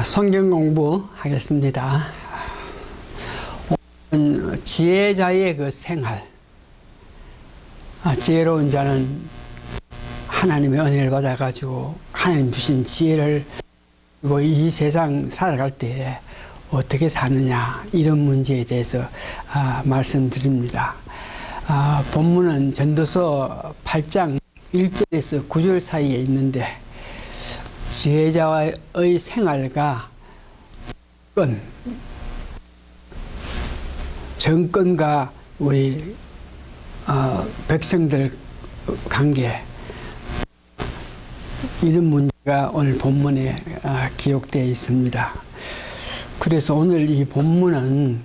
성경 공부하겠습니다. 오늘은 지혜자의 그 생활. 지혜로운 자는 하나님의 은혜를 받아가지고 하나님 주신 지혜를 그리고 이 세상 살아갈 때에 어떻게 사느냐, 이런 문제에 대해서 말씀드립니다. 본문은 전도서 8장 1절에서 9절 사이에 있는데, 지혜자의 생활과 정권과 우리 백성들 관계, 이런 문제가 오늘 본문에 기록되어 있습니다. 그래서 오늘 이 본문은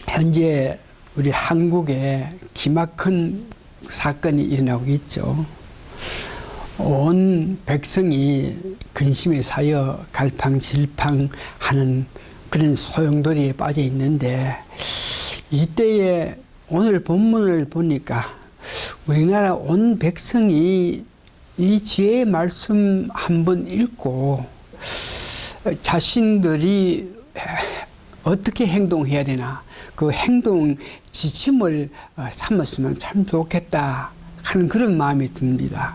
현재 우리 한국에 기막힌 사건이 일어나고 있죠. 온 백성이 근심에 사여 갈팡질팡하는 그런 소용돌이에 빠져 있는데, 이때에 오늘 본문을 보니까 우리나라 온 백성이 이 지혜의 말씀 한번 읽고 자신들이 어떻게 행동해야 되나, 그 행동 지침을 삼았으면 참 좋겠다 하는 그런 마음이 듭니다.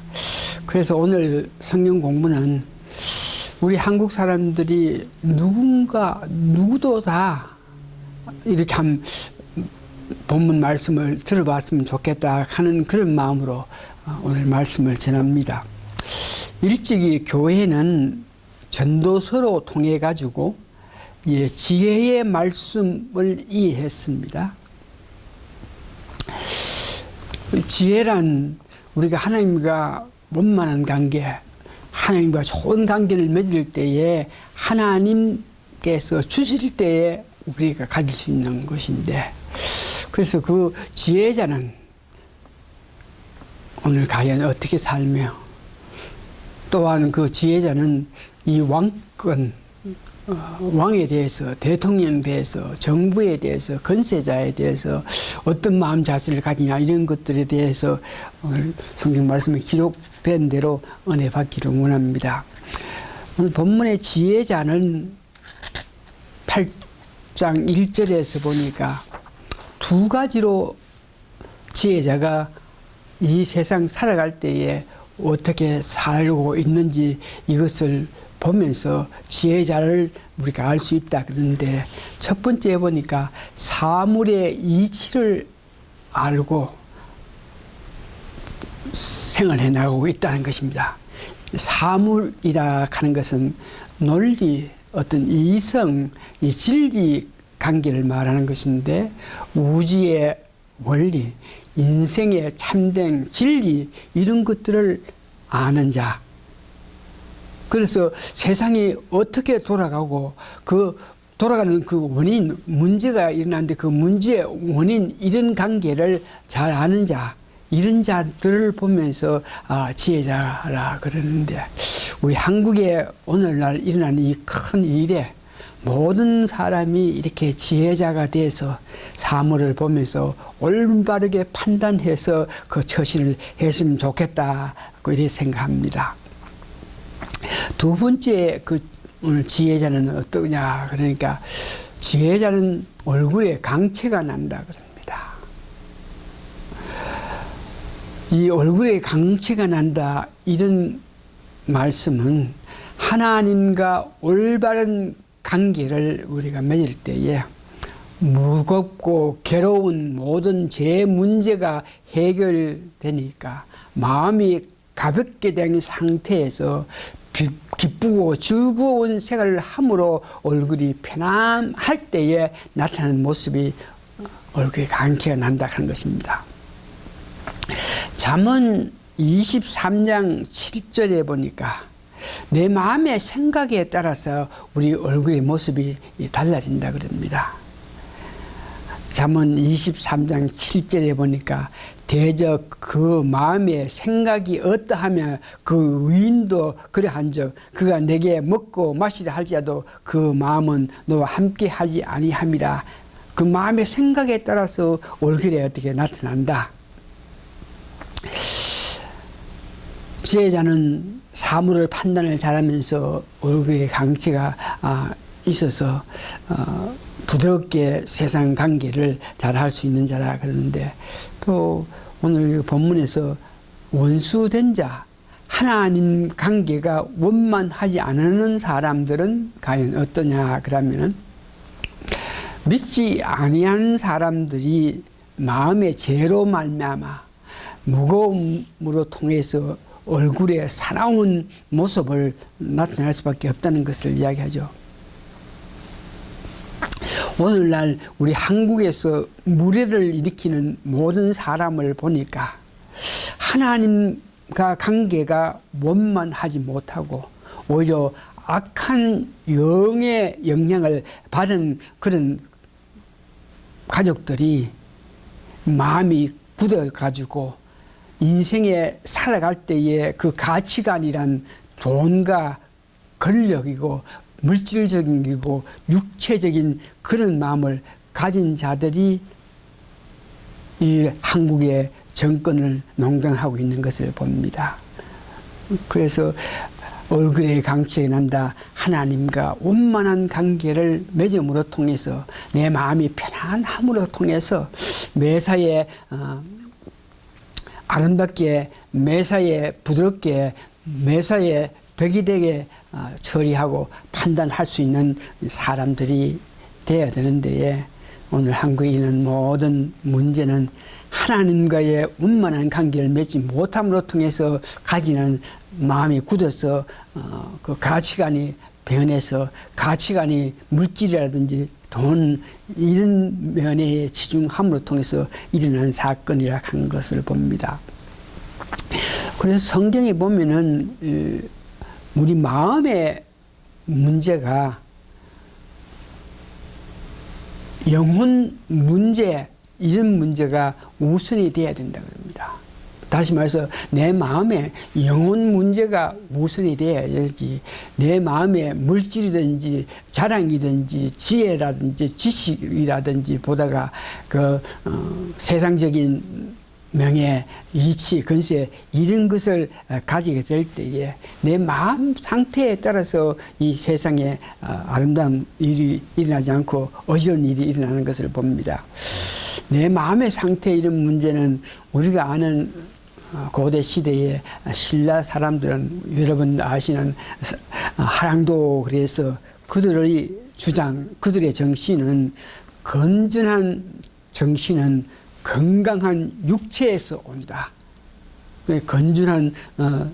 그래서 오늘 성경 공부는 우리 한국 사람들이 누구도 다 이렇게 한 본문 말씀을 들어봤으면 좋겠다 하는 그런 마음으로 오늘 말씀을 전합니다. 일찍이 교회는 전도서로 통해 가지고 지혜의 말씀을 이해했습니다. 지혜란 우리가 하나님과 원만한 관계, 하나님과 좋은 관계를 맺을 때에 하나님께서 주실 때에 우리가 가질 수 있는 것인데, 그래서 그 지혜자는 오늘 과연 어떻게 살며, 또한 그 지혜자는 이 왕에 대해서, 대통령에 대해서, 정부에 대해서, 권세자에 대해서 어떤 마음 자세를 가지냐, 이런 것들에 대해서 오늘 성경 말씀에 기록된 대로 은혜 받기를 원합니다. 오늘 본문의 지혜자는 8장 1절에서 보니까 두 가지로 지혜자가 이 세상 살아갈 때에 어떻게 살고 있는지 이것을 보면서 지혜자를 우리가 알 수 있다 그러는데, 첫 번째 보니까 사물의 이치를 알고 생활해 나가고 있다는 것입니다. 사물이라 하는 것은 논리, 어떤 이성, 이 진리 관계를 말하는 것인데, 우주의 원리, 인생의 참된 진리, 이런 것들을 아는 자. 그래서 세상이 어떻게 돌아가고 그 돌아가는 그 원인, 문제가 일어나는데 그 문제의 원인, 이런 관계를 잘 아는 자, 이런 자들을 보면서 지혜자라 그러는데, 우리 한국에 오늘날 일어나는 이 큰 일에 모든 사람이 이렇게 지혜자가 돼서 사물을 보면서 올바르게 판단해서 그 처신을 했으면 좋겠다고 이렇게 생각합니다. 두 번째 오늘 지혜자는 어떠냐, 그러니까 지혜자는 얼굴에 강체가 난다 그럽니다. 이 얼굴에 강체가 난다, 이런 말씀은 하나님과 올바른 관계를 우리가 맺을 때에 무겁고 괴로운 모든 제 문제가 해결되니까 마음이 가볍게 된 상태에서 기쁘고 즐거운 생활을 함으로 얼굴이 편안할 때에 나타나는 모습이 얼굴에 강체가 난다 하는 것입니다. 잠언 23장 7절에 보니까 내 마음의 생각에 따라서 우리 얼굴의 모습이 달라진다 그럽니다. 잠언 23장 7절에 보니까 대적 그 마음의 생각이 어떠하면 그 의인도 그러한즉 그가 내게 먹고 마시라 할지라도 그 마음은 너와 함께 하지 아니함이라. 그 마음의 생각에 따라서 얼굴에 어떻게 나타난다. 지혜자는 사물을 판단을 잘하면서 얼굴에 강치가 있어서 부드럽게 세상 관계를 잘 할 수 있는 자라 그러는데, 또 오늘 본문에서 원수된 자, 하나님 관계가 원만하지 않은 사람들은 과연 어떠냐 그러면은, 믿지 아니한 사람들이 마음의 죄로 말미암아 무거움으로 통해서 얼굴에 사나운 모습을 나타낼 수밖에 없다는 것을 이야기하죠. 오늘날 우리 한국에서 무례를 일으키는 모든 사람을 보니까 하나님과 관계가 원만하지 못하고 오히려 악한 영의 영향을 받은 그런 가족들이 마음이 굳어가지고 인생에 살아갈 때의 그 가치관이란 돈과 권력이고 물질적이고 육체적인 그런 마음을 가진 자들이 이 한국의 정권을 농단하고 있는 것을 봅니다. 그래서 얼굴에 강치가 난다. 하나님과 원만한 관계를 맺음으로 통해서 내 마음이 편안함으로 통해서 매사에 아름답게, 매사에 부드럽게, 매사에 득이되게 처리하고 판단할 수 있는 사람들이 되어야 되는데, 오늘 한국에 있는 모든 문제는 하나님과의 원만한 관계를 맺지 못함으로 통해서 가지는 마음이 굳어서 그 가치관이 변해서 가치관이 물질이라든지 돈 이런 면에 치중함으로 통해서 일어난 사건이라 한 것을 봅니다. 그래서 성경에 보면은 우리 마음의 문제가 영혼 문제, 이런 문제가 우선이 돼야 된다 그럽니다. 다시 말해서 내 마음에 영혼 문제가 우선이 돼야지, 내 마음에 물질이든지 자랑이든지 지혜라든지 지식이라든지 보다가 세상적인 명예, 이치, 권세 이런 것을 가지게 될 때에 내 마음 상태에 따라서 이 세상에 아름다운 일이 일어나지 않고 어지러운 일이 일어나는 것을 봅니다. 내 마음의 상태 이런 문제는 우리가 아는 고대 시대의 신라 사람들은 여러분 아시는 하랑도, 그래서 그들의 주장, 그들의 정신은 건전한 정신은 건강한 육체에서 온다. 건전한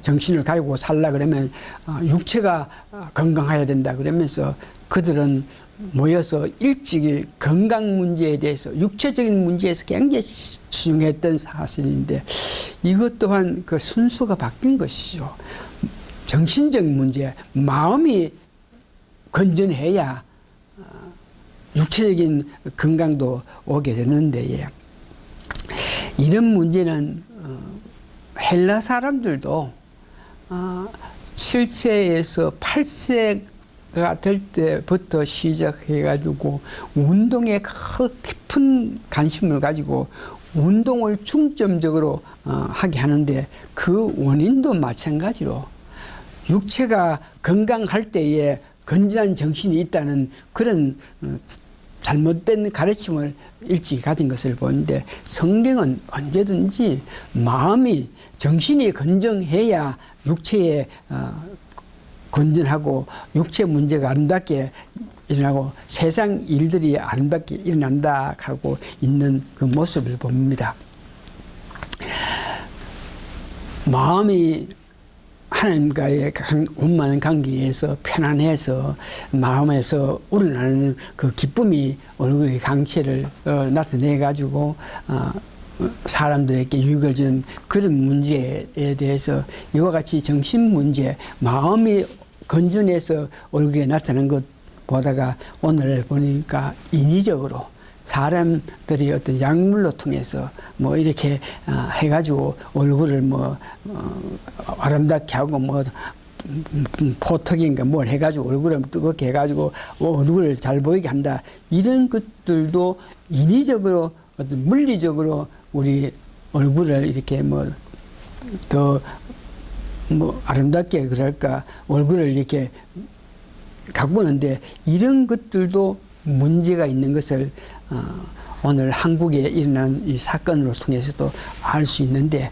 정신을 가지고 살라 그러면 육체가 건강해야 된다 그러면서 그들은 모여서 일찍이 건강 문제에 대해서, 육체적인 문제에서 굉장히 치중했던 사실인데, 이것 또한 그 순서가 바뀐 것이죠. 정신적 문제, 마음이 건전해야 육체적인 건강도 오게 되는데, 이런 문제는 헬라 사람들도 7세에서 8세가 될 때부터 시작해가지고 운동에 깊은 관심을 가지고 운동을 중점적으로 하게 하는데, 그 원인도 마찬가지로 육체가 건강할 때에 건전한 정신이 있다는 그런 잘못된 가르침을 일찍 가진 것을 보는데, 성경은 언제든지 마음이, 정신이 건정해야 육체에 건전하고 육체 문제가 아름답게 일어나고 세상 일들이 아름답게 일어난다 하고 있는 그 모습을 봅니다. 마음이 하나님과의 원만한 관계에서 편안해서 마음에서 우러나는 그 기쁨이 얼굴의 강체를 나타내 가지고 사람들에게 유익을 주는 그런 문제에 대해서 이와 같이 정신 문제, 마음이 건전해서 얼굴에 나타나는 것보다가 오늘 보니까 인위적으로 사람들이 어떤 약물로 통해서 뭐 이렇게 해가지고 얼굴을 아름답게 하고 포턱인가 뭘 해가지고 얼굴을 뜨겁게 해가지고 얼굴을 잘 보이게 한다. 이런 것들도 인위적으로 어떤 물리적으로 우리 얼굴을 이렇게 더 뭐 아름답게 그럴까 얼굴을 이렇게 가꾸는데 이런 것들도 문제가 있는 것을 오늘 한국에 일어난 이 사건으로 통해서도 알 수 있는데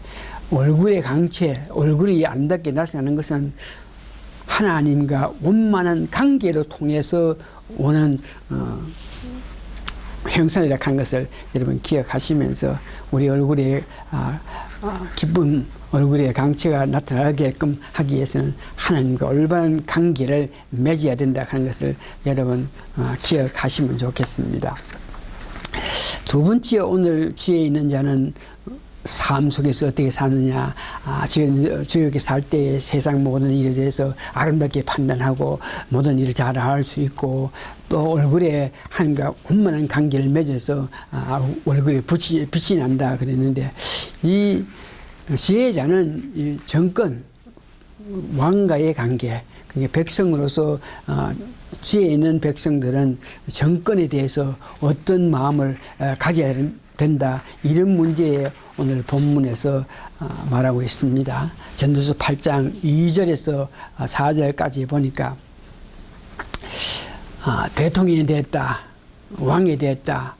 얼굴의 강체, 얼굴이 아름답게 나타나는 것은 하나님과 원만한 관계로 통해서 오는 형상이라 하는 것을 여러분 기억하시면서 우리 얼굴에 기쁨, 얼굴의 강체가 나타나게끔 하기 위해서는 하나님과 올바른 관계를 맺어야 된다 하는 것을 여러분 기억하시면 좋겠습니다. 두 번째 오늘 지혜 있는 자는 삶 속에서 어떻게 사느냐, 지옥에 살 때 세상 모든 일에 대해서 아름답게 판단하고 모든 일을 잘 할 수 있고 또 얼굴에 하나님과 원만한 관계를 맺어서 얼굴에 빛이 난다 그랬는데 이 지혜자는 이 정권, 왕과의 관계, 그러니까 백성으로서 지혜 있는 백성들은 정권에 대해서 어떤 마음을 가져야 된다, 이런 문제에 오늘 본문에서 말하고 있습니다. 전도서 8장 2절에서 4절까지 보니까 대통령이 됐다, 왕이 됐다,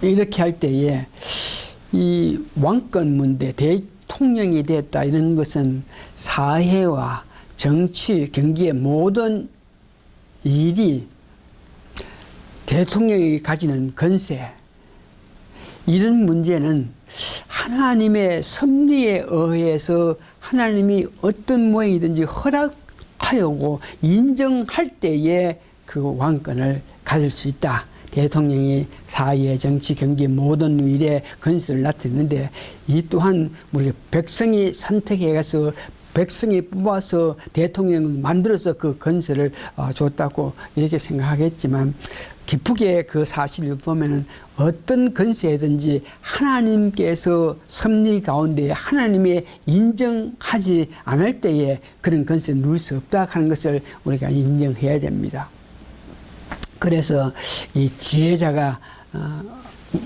이렇게 할 때에 이 왕권 문제, 대통령이 됐다, 이런 것은 사회와 정치, 경기의 모든 일이 대통령이 가지는 권세, 이런 문제는 하나님의 섭리에 의해서 하나님이 어떤 모양이든지 허락하고 인정할 때에 그 왕권을 가질 수 있다. 대통령이 사회, 정치, 경기 모든 일에 권세를 나타내는데 이 또한 우리 백성이 선택해가서 백성이 뽑아서 대통령을 만들어서 그 권세를 줬다고 이렇게 생각하겠지만 기쁘게 그 사실을 보면은 어떤 권세든지 하나님께서 섭리 가운데 하나님의 인정하지 않을 때에 그런 권세를 누릴 수 없다 하는 것을 우리가 인정해야 됩니다. 그래서 이 지혜자가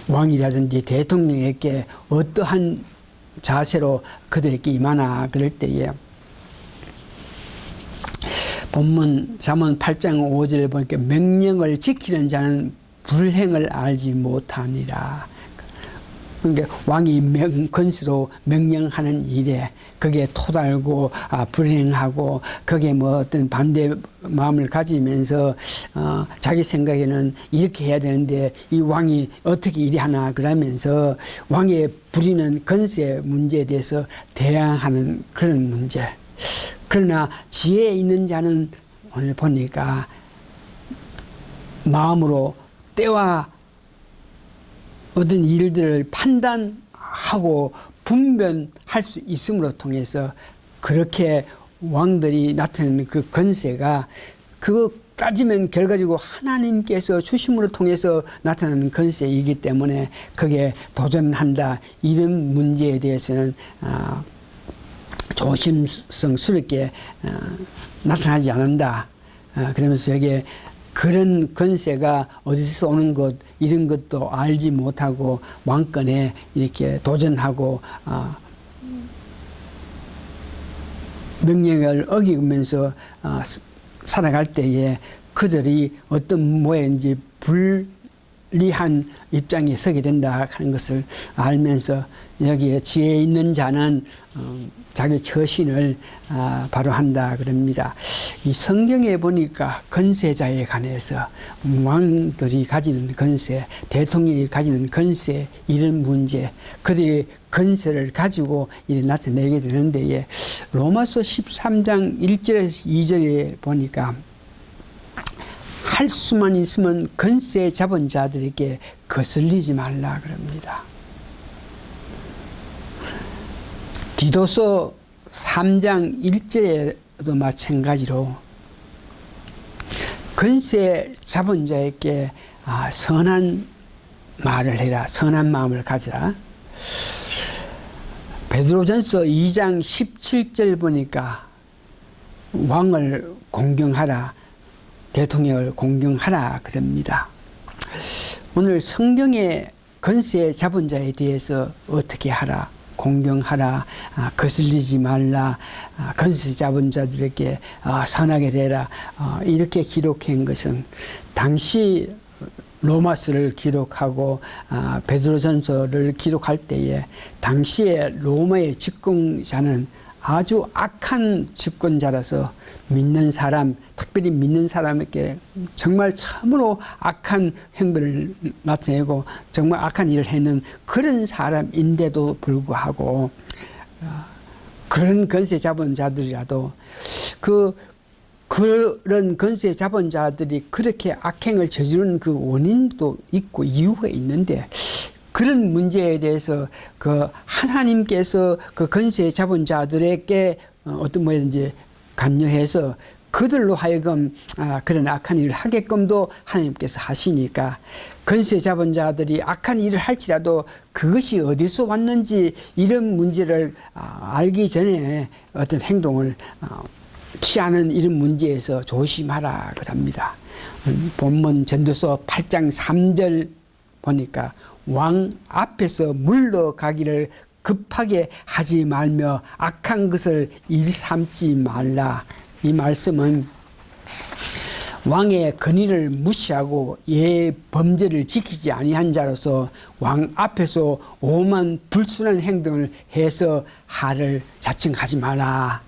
왕이라든지 대통령에게 어떠한 자세로 그들에게 임하나 그럴 때에 본문 잠언 8장 5절에 보니까 명령을 지키는 자는 불행을 알지 못하니라. 그러니까 왕이 권수로 명령하는 일에 그게 토달고 불행하고 그게 뭐 어떤 반대 마음을 가지면서 자기 생각에는 이렇게 해야 되는데 이 왕이 어떻게 이리 하나 그러면서 왕의 부리는 권세 문제에 대해서 대항하는 그런 문제. 그러나 지혜 있는 자는 오늘 보니까 마음으로 때와 어떤 일들을 판단하고 분별할 수 있음으로 통해서 그렇게 왕들이 나타내는 그 권세가 그거 따지면 결과적으로 하나님께서 주심으로 통해서 나타나는 권세이기 때문에 그게 도전한다, 이런 문제에 대해서는 조심성스럽게 나타나지 않는다. 그러면서 여기에 그런 권세가 어디서 오는 것 이런 것도 알지 못하고 왕권에 이렇게 도전하고 명령을 어기면서 살아갈 때에 그들이 어떤 모양인지 불리한 입장에 서게 된다 하는 것을 알면서 여기에 지혜 있는 자는 자기 처신을 바로 한다 그럽니다. 이 성경에 보니까 권세자에 관해서 왕들이 가지는 권세, 대통령이 가지는 권세, 이런 문제, 그들이 권세를 가지고 나타내게 되는데 로마서 13장 1절에서 2절에 보니까 할 수만 있으면 권세 잡은 자들에게 거슬리지 말라 그럽니다. 디도서 3장 1절에도 마찬가지로 권세 잡은 자에게 선한 말을 해라, 선한 마음을 가져라. 베드로전서 2장 17절 보니까 왕을 공경하라, 대통령을 공경하라 그럽니다. 오늘 성경의 권세 잡은 자에 대해서 어떻게 하라, 공경하라, 거슬리지 말라, 건세 잡은 자들에게 선하게 되라, 이렇게 기록한 것은 당시 로마서를 기록하고 베드로전서를 기록할 때에 당시에 로마의 집권자는 아주 악한 집권자라서 믿는 사람, 특별히 믿는 사람에게 정말 참으로 악한 행동을 나타내고 정말 악한 일을 했는 그런 사람인데도 불구하고 그런 건세 잡은 자들이라도 그런 건세 잡은 자들이 그렇게 악행을 저지르는 그 원인도 있고 이유가 있는데 그런 문제에 대해서 그 하나님께서 그 건세 잡은 자들에게 어떤 뭐든지 관여해서 그들로 하여금 그런 악한 일을 하게끔도 하나님께서 하시니까 건세 잡은 자들이 악한 일을 할지라도 그것이 어디서 왔는지 이런 문제를 알기 전에 어떤 행동을 취하는 이런 문제에서 조심하라 그럽니다. 본문 전도서 8장 3절 보니까 왕 앞에서 물러가기를 급하게 하지 말며 악한 것을 일삼지 말라. 이 말씀은 왕의 권위를 무시하고 범죄를 지키지 아니한 자로서 왕 앞에서 오만 불순한 행동을 해서 하를 자청하지 마라.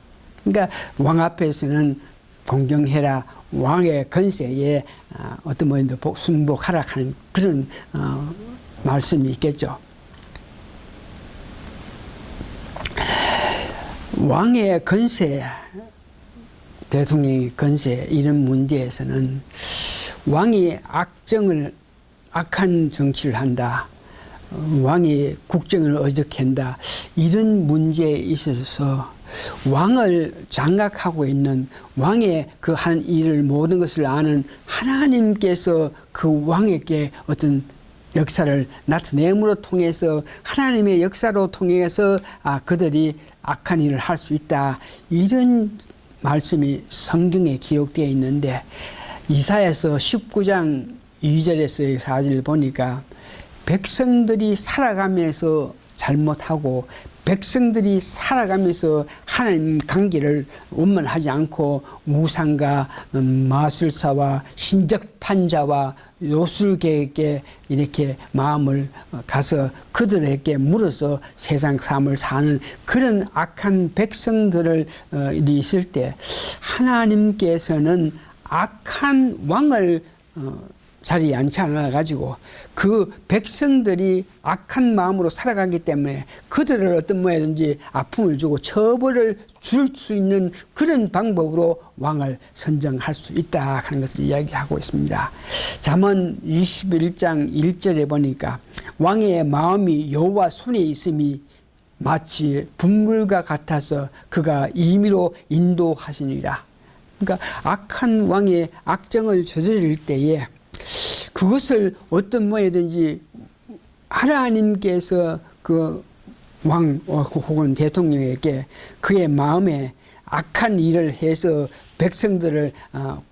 그러니까 왕 앞에서는 공경해라, 왕의 권세에 어떤 뭐인데 순복하라 하는 그런 말씀이 있겠죠. 왕의 권세, 대통령의 권세 이런 문제에서는 왕이 악한 정치를 한다, 왕이 국정을 어적한다, 이런 문제에 있어서 왕을 장악하고 있는 왕의 그 한 일을 모든 것을 아는 하나님께서 그 왕에게 어떤 역사를 나타냄으로 통해서 하나님의 역사로 통해서 그들이 악한 일을 할 수 있다, 이런 말씀이 성경에 기록되어 있는데 이사야서 19장 2절에서 4절 보니까 백성들이 살아가면서 잘못하고 백성들이 살아가면서 하나님 관계를 원만하지 않고 우상과 마술사와 신적판자와 요술계에게 이렇게 마음을 가서 그들에게 물어서 세상 삶을 사는 그런 악한 백성들을 있을 때 하나님께서는 악한 왕을 자리에 앉지 않아가지고 그 백성들이 악한 마음으로 살아가기 때문에 그들을 어떤 모양든지 아픔을 주고 처벌을 줄 수 있는 그런 방법으로 왕을 선정할 수 있다 하는 것을 이야기하고 있습니다. 잠언 21장 1절에 보니까 왕의 마음이 여호와 손에 있음이 마치 분물과 같아서 그가 임의로 인도하시니라. 그러니까 악한 왕의 악정을 저지를 때에 그것을 어떤 모양이든지 하나님께서 그 왕 혹은 대통령에게 그의 마음에 악한 일을 해서 백성들을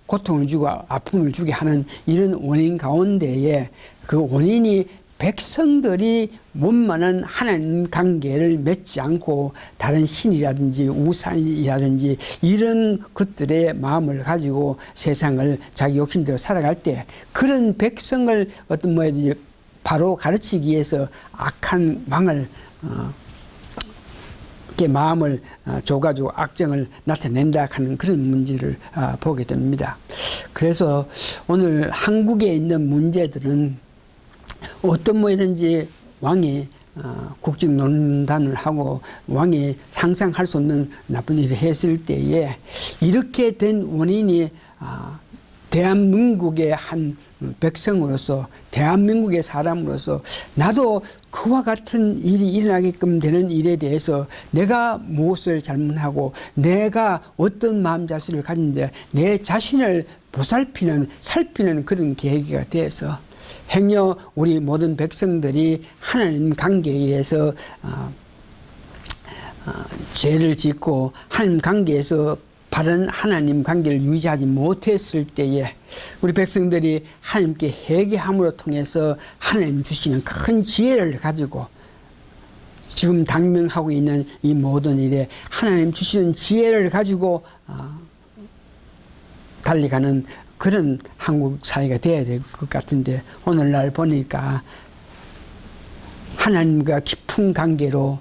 고통을 주고 아픔을 주게 하는 이런 원인 가운데에 그 원인이 백성들이 원만한 하나님 관계를 맺지 않고 다른 신이라든지 우상이라든지 이런 것들의 마음을 가지고 세상을 자기 욕심대로 살아갈 때 그런 백성을 어떤 뭐든지 바로 가르치기 위해서 악한 왕을 마음을 줘가지고 악정을 나타낸다 하는 그런 문제를 보게 됩니다. 그래서 오늘 한국에 있는 문제들은 어떤 모양이든지 왕이 국정 논단을 하고 왕이 상상할 수 없는 나쁜 일을 했을 때에 이렇게 된 원인이 대한민국의 한 백성으로서 대한민국의 사람으로서 나도 그와 같은 일이 일어나게끔 되는 일에 대해서 내가 무엇을 잘못하고 내가 어떤 마음 자세를 가진데 내 자신을 보살피는 살피는 그런 계기가 돼서 행여 우리 모든 백성들이 하나님 관계에 의해서 죄를 짓고 하나님 관계에서 바른 하나님 관계를 유지하지 못했을 때에 우리 백성들이 하나님께 회개함으로 통해서 하나님 주시는 큰 지혜를 가지고 지금 당면하고 있는 이 모든 일에 하나님 주시는 지혜를 가지고 달려가는 그런 한국 사회가 돼야 될 것 같은데, 오늘날 보니까 하나님과 깊은 관계로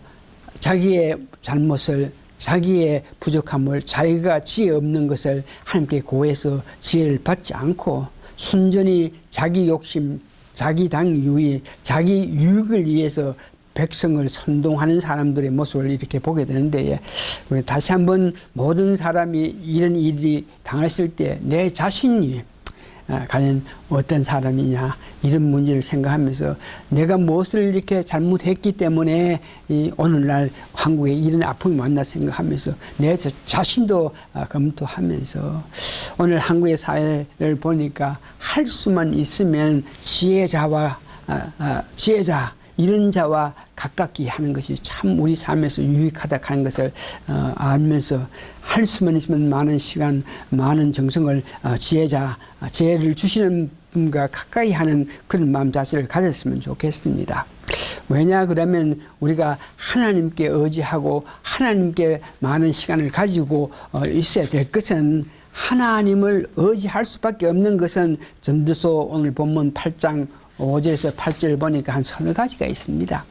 자기의 잘못을, 자기의 부족함을, 자기가 지혜 없는 것을 하나님께 고해서 지혜를 받지 않고 순전히 자기 욕심, 자기 당유의, 자기 유익을 위해서 백성을 선동하는 사람들의 모습을 이렇게 보게 되는데, 우리 다시 한번 모든 사람이 이런 일이 당했을 때 내 자신이 과연 어떤 사람이냐, 이런 문제를 생각하면서 내가 무엇을 이렇게 잘못했기 때문에 오늘날 한국에 이런 아픔이 왔나 생각하면서 내 자신도 검토하면서, 오늘 한국의 사회를 보니까 할 수만 있으면 지혜자 이런 자와 가깝게 하는 것이 참 우리 삶에서 유익하다 하는 것을 알면서, 할 수만 있으면 많은 시간, 많은 정성을 지혜를 주시는 분과 가까이 하는 그런 마음 자세를 가졌으면 좋겠습니다. 왜냐 그러면 우리가 하나님께 의지하고 하나님께 많은 시간을 가지고 있어야 될 것은, 하나님을 의지할 수밖에 없는 것은 전도서 오늘 본문 8장 5절에서 8절을 보니까 한 서너 가지가 있습니다.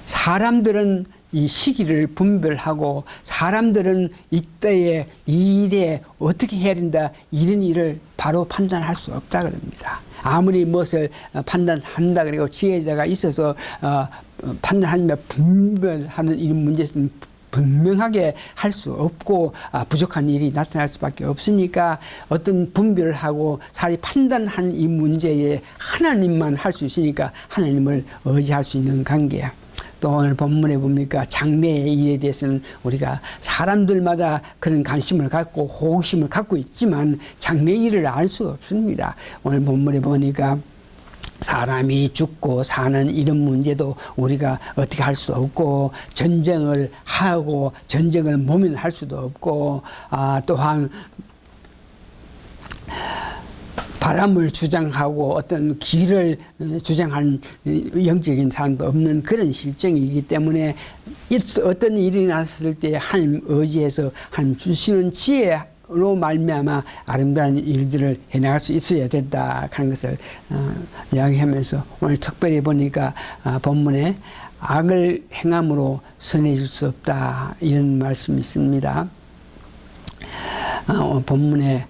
사람들은 이 시기를 분별하고, 사람들은 이때에 이 일에 어떻게 해야 된다, 이런 일을 바로 판단할 수 없다 그럽니다. 아무리 무엇을 판단한다 그리고 지혜자가 있어서 판단하면 분별하는 이런 문제는 분명하게 할 수 없고 부족한 일이 나타날 수밖에 없으니까, 어떤 분별을 하고 사리 판단하는 이 문제에 하나님만 할 수 있으니까 하나님을 의지할 수 있는 관계. 또 오늘 본문에 보니까 장래의 일에 대해서는 우리가 사람들마다 그런 관심을 갖고 호기심을 갖고 있지만 장래의 일을 알 수 없습니다. 오늘 본문에 보니까 사람이 죽고 사는 이런 문제도 우리가 어떻게 할 수도 없고, 전쟁을 하고 전쟁을 모면할 수도 없고, 또한 바람을 주장하고 어떤 길을 주장하는 영적인 사람도 없는 그런 실정이기 때문에, 어떤 일이 났을 때 하나님 의지해서 하나님 주시는 지혜로 말미암아 아름다운 일들을 해나갈 수 있어야 된다 하는 것을 이야기하면서, 오늘 특별히 보니까 본문에 악을 행함으로 선해질 수 없다, 이런 말씀이 있습니다. 본문에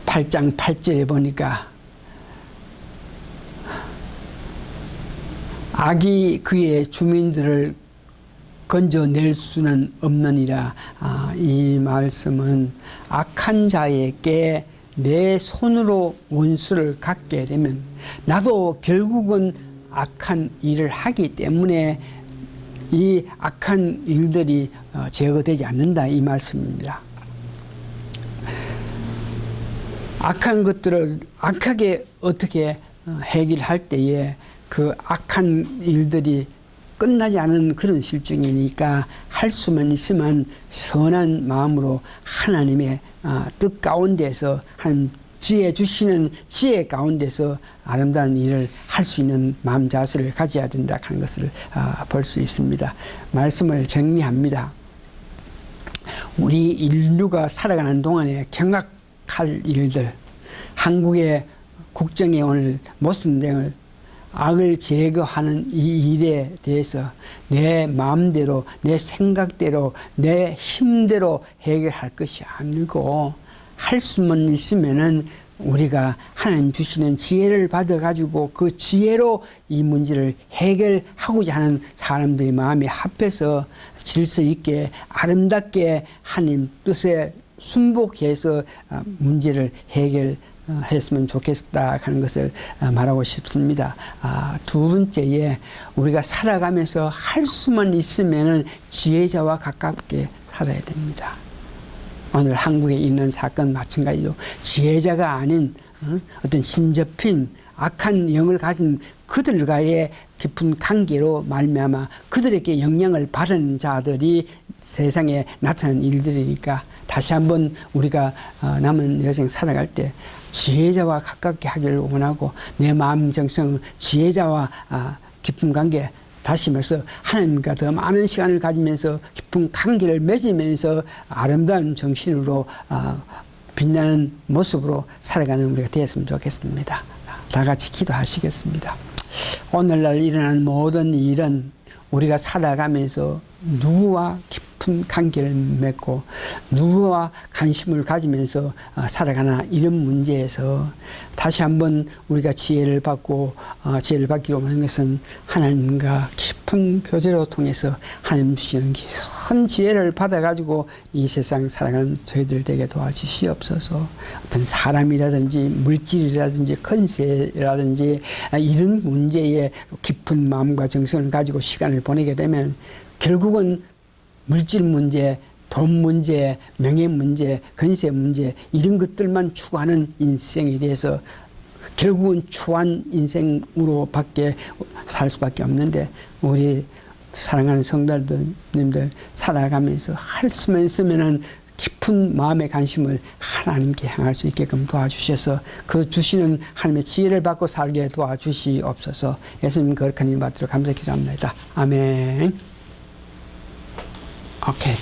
8장 8절에 보니까 악이 그의 주민들을 건져낼 수는 없느니라. 이 말씀은 악한 자에게 내 손으로 원수를 갖게 되면 나도 결국은 악한 일을 하기 때문에 이 악한 일들이 제거되지 않는다, 이 말씀입니다. 악한 것들을 악하게 어떻게 해결할 때에 그 악한 일들이 끝나지 않은 그런 실정이니까, 할 수만 있으면 선한 마음으로 하나님의 뜻 가운데서, 한 지혜 주시는 지혜 가운데서 아름다운 일을 할 수 있는 마음 자세를 가져야 된다 하는 것을 볼 수 있습니다. 말씀을 정리합니다. 우리 인류가 살아가는 동안에 경악할 일들, 한국의 국정에 오늘 모순행을, 악을 제거하는 이 일에 대해서 내 마음대로, 내 생각대로, 내 힘대로 해결할 것이 아니고, 할 수만 있으면은 우리가 하나님 주시는 지혜를 받아가지고 그 지혜로 이 문제를 해결하고자 하는 사람들의 마음이 합해서 질서 있게 아름답게 하나님 뜻에 순복해서 문제를 해결했으면 좋겠다 하는 것을 말하고 싶습니다. 두 번째에, 우리가 살아가면서 할 수만 있으면 지혜자와 가깝게 살아야 됩니다. 오늘 한국에 있는 사건 마찬가지로 지혜자가 아닌 어떤 심접힌 악한 영을 가진 그들과의 깊은 관계로 말미암아 그들에게 영향을 받은 자들이 세상에 나타나는 일들이니까, 다시 한번 우리가 남은 여생 살아갈 때 지혜자와 가깝게 하기를 원하고, 내 마음 정성 지혜자와 깊은 관계 다시 말해서 하나님과 더 많은 시간을 가지면서 깊은 관계를 맺으면서 아름다운 정신으로 빛나는 모습으로 살아가는 우리가 되었으면 좋겠습니다. 다 같이 기도하시겠습니다. 오늘날 일어나는 모든 일은 우리가 살아가면서 누구와 깊은 관계를 맺고 누구와 관심을 가지면서 살아가나 이런 문제에서 다시 한번 우리가 지혜를 받고 지혜를 받기 원하는 것은 하나님과 깊은 교제로 통해서 하나님 주시는 큰 지혜를 받아가지고 이 세상 살아가는 저희들 되게 도와주시옵소서. 어떤 사람이라든지 물질이라든지 건세라든지 이런 문제에 깊은 마음과 정성을 가지고 시간을 보내게 되면 결국은 물질 문제, 돈 문제, 명예 문제, 건세 문제 이런 것들만 추구하는 인생에 대해서 결국은 추한 인생으로 밖에 살 수밖에 없는데 우리 사랑하는 성도님들 살아가면서 할 수만 있으면은 깊은 마음의 관심을 하나님께 향할 수 있게끔 도와주셔서 그 주시는 하나님의 지혜를 받고 살게 도와주시옵소서. 예수님 거룩한 이름 받도록 감사히 기도합니다. 아멘. 오케이.